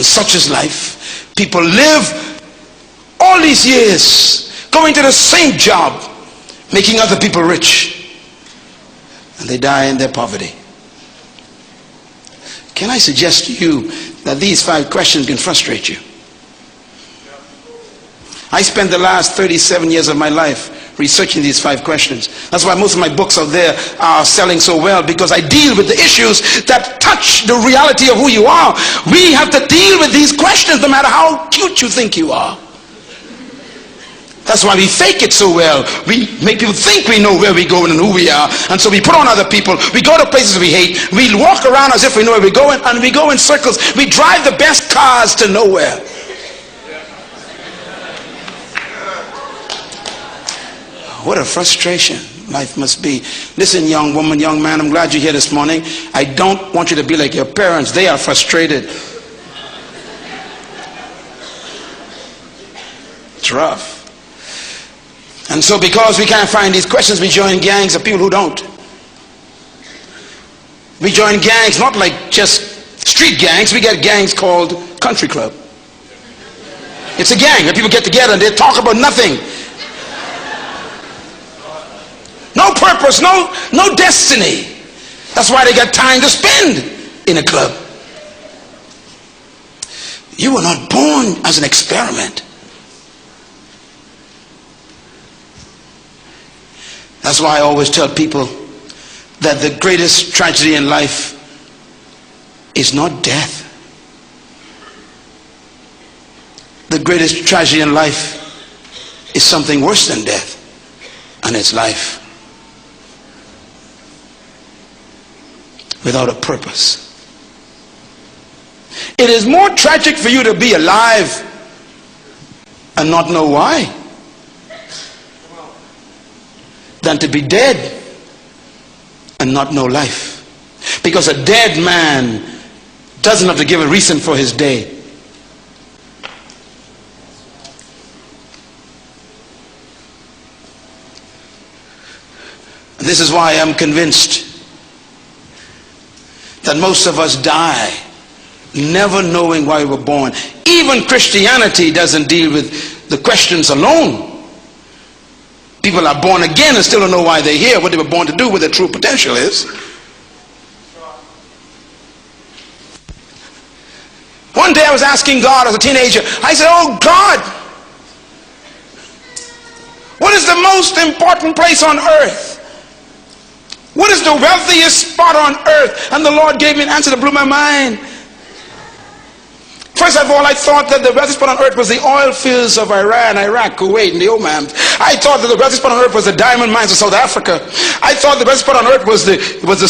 And such is life. People live all these years going to the same job, making other people rich, and they die in their poverty. Can I suggest to you that these 5 questions can frustrate you? I spent the last 37 years of my life researching these 5 questions. That's why most of my books out there are selling so well, because I deal with the issues that touch the reality of who you are. We have to deal with these questions no matter how cute you think you are. That's why we fake it so well. We make people think we know where we're going and who we are, and so we put on other people. We go to places we hate. We walk around as if we know where we're going, and we go in circles. We drive the best cars to nowhere. What a frustration life must be. Listen, young woman, young man, I'm glad you're here this morning. I don't want you to be like your parents. They are frustrated. It's rough. And so because we can't find these questions, we join gangs of people who don't. We join gangs, not like just street gangs. We get gangs called country club. It's a gang where people get together and they talk about nothing. No purpose, no destiny. That's why they got time to spend in a club. You were not born as an experiment. That's why I always tell people that the greatest tragedy in life is not death. The greatest tragedy in life is something worse than death, and it's life without a purpose. It is more tragic for you to be alive and not know why than to be dead and not know life. Because a dead man doesn't have to give a reason for his day. This is why I'm convinced that most of us die never knowing why we were born. Even Christianity doesn't deal with the questions alone. People are born again and still don't know why they're here, what they were born to do, what their true potential is. One day I was asking God as a teenager, I said, oh God, what is the most important place on earth? What is the wealthiest spot on earth? And the Lord gave me an answer that blew my mind. First of all, I thought that the wealthiest spot on earth was the oil fields of Iran, Iraq, Kuwait, and the Oman. I thought that the wealthiest spot on earth was the diamond mines of South Africa. I thought the wealthiest spot on earth was the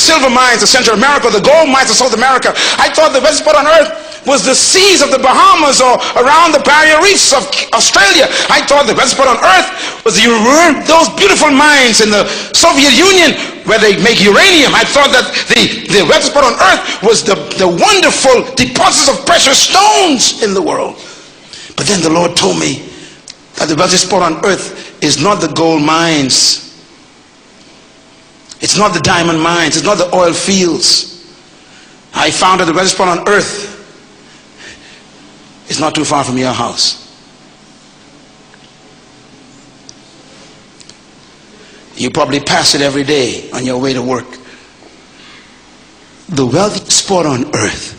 silver mines of Central America, the gold mines of South America. I thought the wealthiest spot on earth was the seas of the Bahamas or around the barrier reefs of Australia. I thought the wealthiest spot on earth was those beautiful mines in the Soviet Union where they make uranium. I thought that the wealthiest spot on earth was the wonderful deposits of precious stones in the world. But then the Lord told me that the wealthiest spot on earth is not the gold mines. It's not the diamond mines. It's not the oil fields. I found that the wealthiest spot on earth is not too far from your house. You probably pass it every day on your way to work. The wealthiest spot on earth,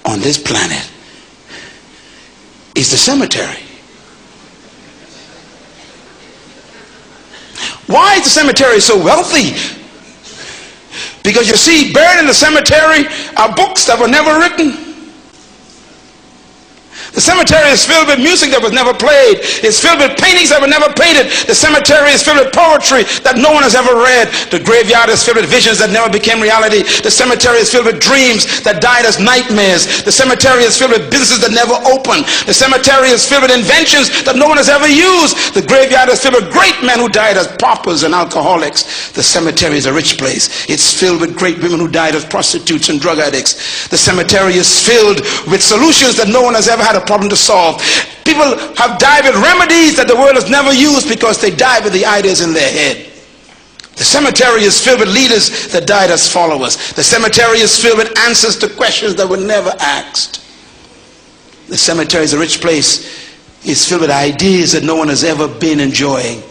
on this planet, is the cemetery. Why is the cemetery so wealthy? Because you see, buried in the cemetery are books that were never written. The cemetery is filled with music that was never played. It's filled with paintings that were never painted. The cemetery is filled with poetry that no one has ever read. The graveyard is filled with visions that never became reality. The cemetery is filled with dreams that died as nightmares. The cemetery is filled with businesses that never opened. The cemetery is filled with inventions that no one has ever used. The graveyard is filled with great men who died as paupers and alcoholics. The cemetery is a rich place. It's filled with great women who died as prostitutes and drug addicts. The cemetery is filled with solutions that no one has ever had a problem to solve. People have died with remedies that the world has never used because they died with the ideas in their head. The cemetery is filled with leaders that died as followers. The cemetery is filled with answers to questions that were never asked. The cemetery is a rich place. It's filled with ideas that no one has ever been enjoying.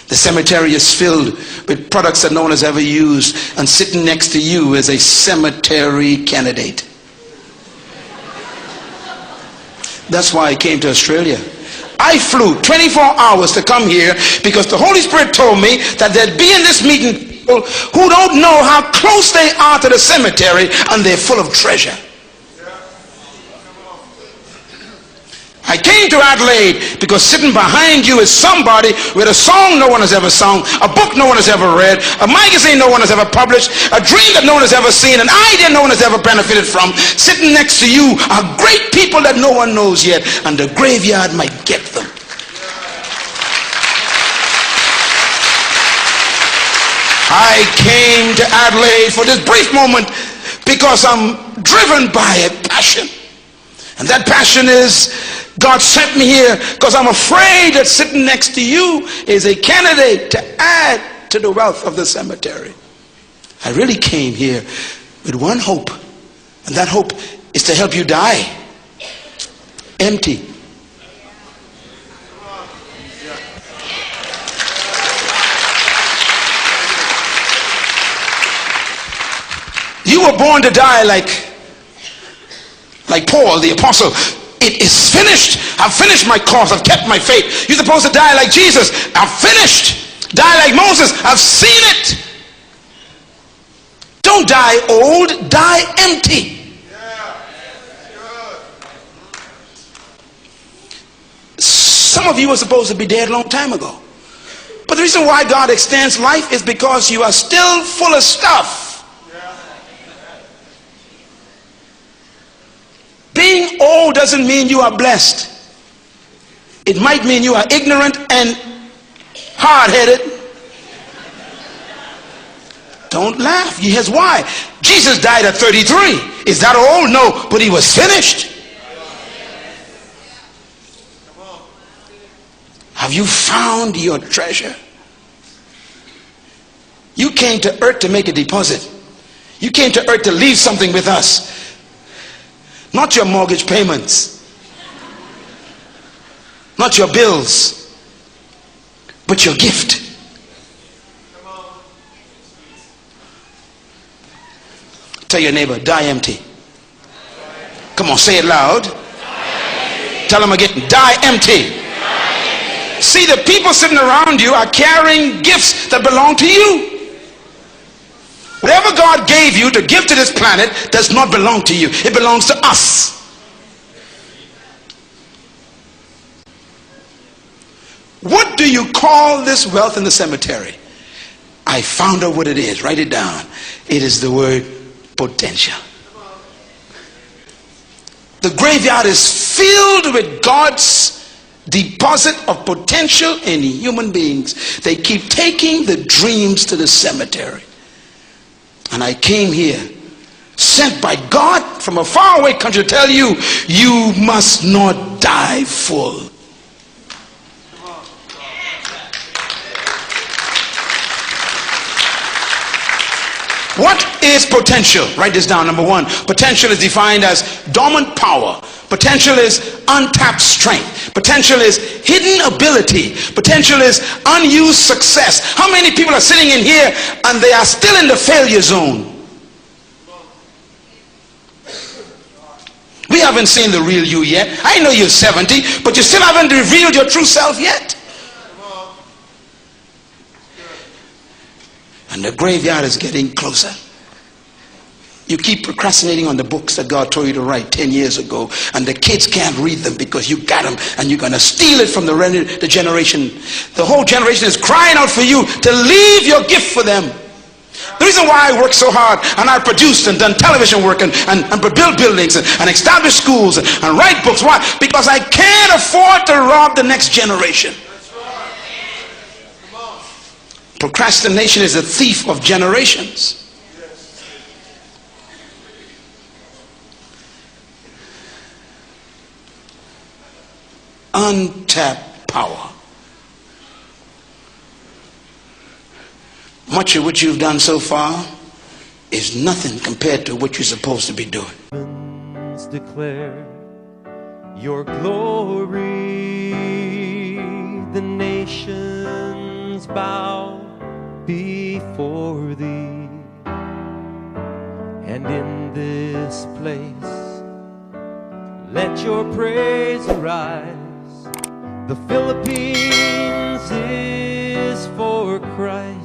The cemetery is filled with products that no one has ever used. And sitting next to you is a cemetery candidate. That's why I came to Australia. I flew 24 hours to come here because the Holy Spirit told me that there'd be in this meeting people who don't know how close they are to the cemetery, and they're full of treasure. I came to Adelaide because sitting behind you is somebody with a song no one has ever sung, a book no one has ever read, a magazine no one has ever published, a dream that no one has ever seen, an idea no one has ever benefited from. Sitting next to you are great people that no one knows yet, and the graveyard might get them. I came to Adelaide for this brief moment because I'm driven by a passion. And that passion is, God sent me here because I'm afraid that sitting next to you is a candidate to add to the wealth of the cemetery. I really came here with one hope, and that hope is to help you die empty. You were born to die like Paul the apostle. It is finished. I've finished my course. I've kept my faith. You're supposed to die like Jesus. I've finished. Die like Moses. I've seen it. Don't die old. Die empty. Some of you are supposed to be dead a long time ago. But the reason why God extends life is because you are still full of stuff. Being old doesn't mean you are blessed. It might mean you are ignorant and hard-headed. Don't laugh. Here's why. Jesus died at 33. Is that old? No, but he was finished. Have you found your treasure? You came to earth to make a deposit. You came to earth to leave something with us. Not your mortgage payments, not your bills, but your gift. Tell your neighbor, die empty. Come on, say it loud. Tell them again, die empty. See, the people sitting around you are carrying gifts that belong to you. Whatever God gave you to give to this planet does not belong to you. It belongs to us. What do you call this wealth in the cemetery? I found out what it is. Write it down. It is the word potential. The graveyard is filled with God's deposit of potential in human beings. They keep taking the dreams to the cemetery. And I came here, sent by God from a faraway country to tell you, you must not die full. What is potential? Write this down. Number one, potential is defined as dormant power. Potential is untapped strength. Potential is hidden ability. Potential is unused success. How many people are sitting in here and they are still in the failure zone? We haven't seen the real you yet. I know you're 70, but you still haven't revealed your true self yet. And the graveyard is getting closer. You keep procrastinating on the books that God told you to write 10 years ago, and the kids can't read them because you got them, and you're going to steal it from the generation. The whole generation is crying out for you to leave your gift for them. The reason why I work so hard, and I produced and done television work and built buildings and established schools and write books, why? Because I can't afford to rob the next generation. Procrastination is a thief of generations. Untapped power. Much of what you've done so far is nothing compared to what you're supposed to be doing. Declare your glory. The nations bow before thee, and in this place let your praise arise. The Philippines is for Christ.